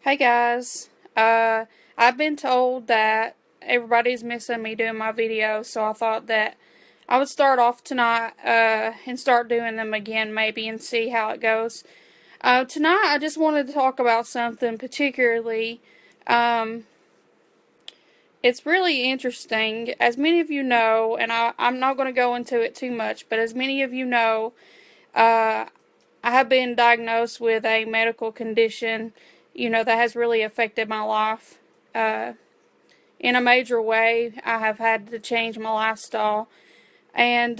Hey guys, I've been told that everybody's missing me doing my videos, so I thought that I would start off tonight and start doing them again maybe and see how it goes. Tonight I just wanted to talk about something particularly. Um, it's really interesting. As many of you know, and I'm not going to go into it too much, but as many of you know, uh, I have been diagnosed with a medical condition, that has really affected my life uh, in a major way. I have had to change my lifestyle. And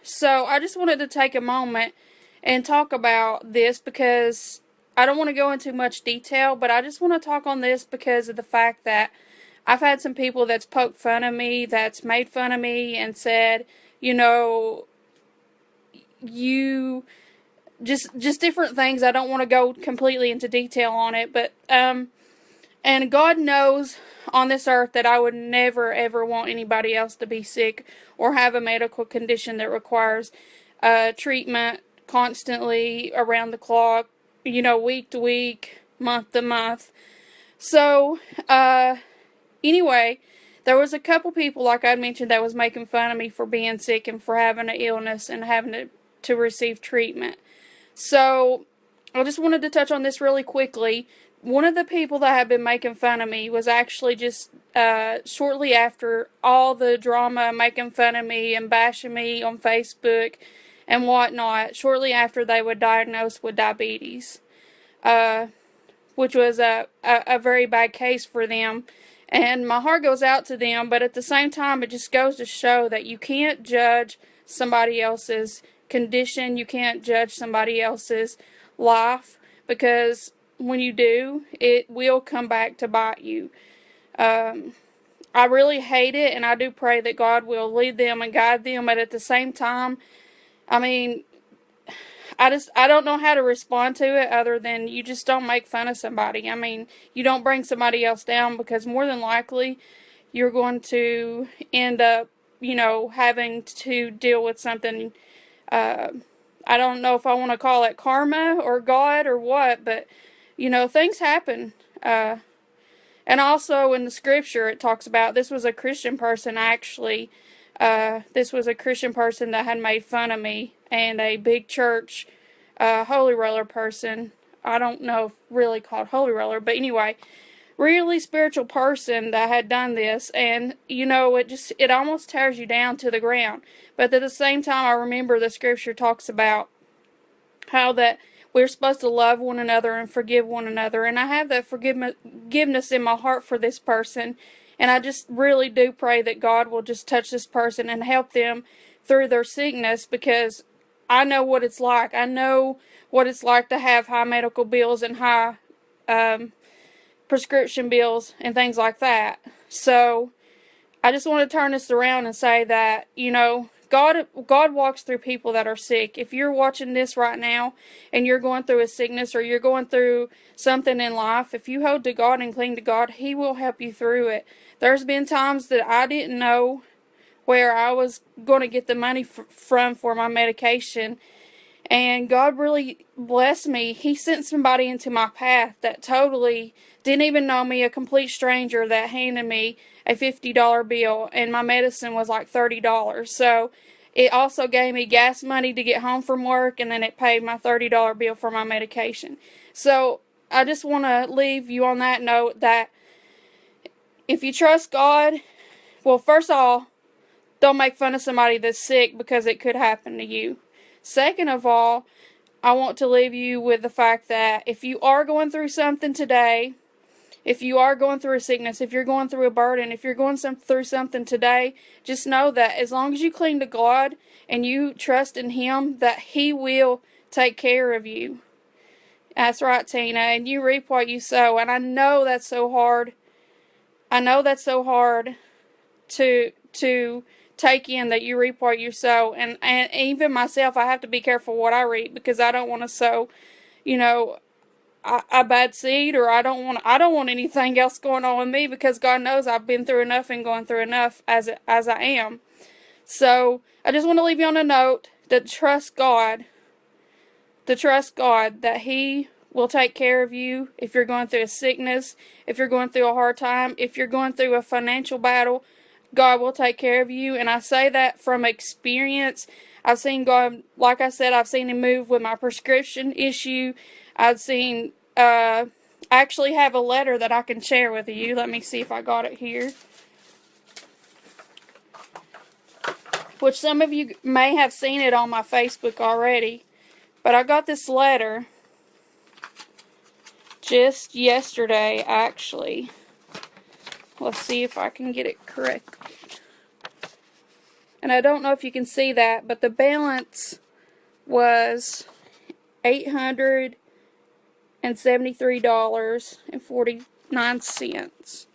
so I just wanted to take a moment and talk about this because I don't want to go into much detail, but I just want to talk on this because of the fact that I've had some people that's poked fun of me, that's made fun of me, and said, you know, you just different things. I don't want to go completely into detail on it, but and God knows on this earth that I would never ever want anybody else to be sick or have a medical condition that requires treatment constantly around the clock, week to week, month to month. So anyway, there was a couple people, like I mentioned, that was making fun of me for being sick and for having an illness and having to receive treatment. So, I just wanted to touch on this really quickly. One of the people that had been making fun of me was actually just shortly after all the drama making fun of me and bashing me on Facebook and whatnot, shortly after they were diagnosed with diabetes, uh, which was a very bad case for them. And my heart goes out to them, but at the same time, it just goes to show that you can't judge somebody else's condition, you can't judge somebody else's life, because when you do, it will come back to bite you. I really hate it, and I do pray that God will lead them and guide them, but at the same time, I mean, I don't know how to respond to it other than you just don't make fun of somebody. I mean, you don't bring somebody else down, because more than likely you're going to end up, having to deal with something. uh, I don't know if I want to call it karma or God or what, but things happen. And also in the scripture, it talks about this was a Christian person actually. This was a Christian person that had made fun of me, and a big church holy roller person. I don't know if really called holy roller, but anyway, really spiritual person that had done this, and it almost tears you down to the ground. But at the same time, I remember the scripture talks about how that we're supposed to love one another and forgive one another, and I have that forgiveness in my heart for this person, and I just really do pray that God will just touch this person and help them through their sickness, because I know what it's like. I know what it's like to have high medical bills and high um, prescription bills and things like that. So I just want to turn this around and say that, God walks through people that are sick. If you're watching this right now and you're going through a sickness or you're going through something in life, if you hold to God and cling to God, He will help you through it. There's been times that I didn't know where I was going to get the money from for my medication, and God really blessed me. He sent somebody into my path that totally didn't even know me, a complete stranger, that handed me a $50 bill, and my medicine was like $30. So it also gave me gas money to get home from work, and then it paid my $30 bill for my medication. So I just want to leave you on that note that if you trust God, well, first of all, don't make fun of somebody that's sick, because it could happen to you. Second of all, I want to leave you with the fact that if you are going through something today, if you are going through a sickness, if you're going through a burden, if you're going through something today, just know that as long as you cling to God and you trust in Him, that He will take care of you. That's right, Tina, and you reap what you sow. And I know that's so hard. I know that's so hard to take in, that you reap what you sow, and even myself, I have to be careful what I reap, because I don't want to sow a bad seed, or I don't want anything else going on with me, because God knows I've been through enough and going through enough as I am. So I just want to leave you on a note to trust God, that He will take care of you if you're going through a sickness, if you're going through a hard time, if you're going through a financial battle. God will take care of you, and I say that from experience. I've seen God, like I said, I've seen Him move with my prescription issue. I've seen, I actually have a letter that I can share with you. Let me see if I got it here. Which some of you may have seen it on my Facebook already. But I got this letter just yesterday, actually. Let's see if I can get it correct. And I don't know if you can see that, but the balance was $873.49.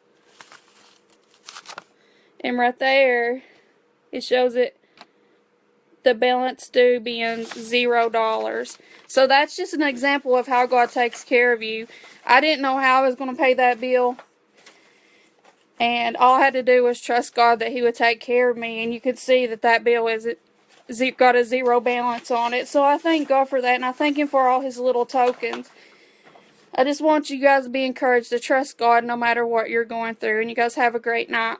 And right there, it shows it, the balance due being $0. So that's just an example of how God takes care of you. I didn't know how I was going to pay that bill. And all I had to do was trust God that He would take care of me. And you could see that that bill got a zero balance on it. So I thank God for that. And I thank Him for all His little tokens. I just want you guys to be encouraged to trust God no matter what you're going through. And you guys have a great night.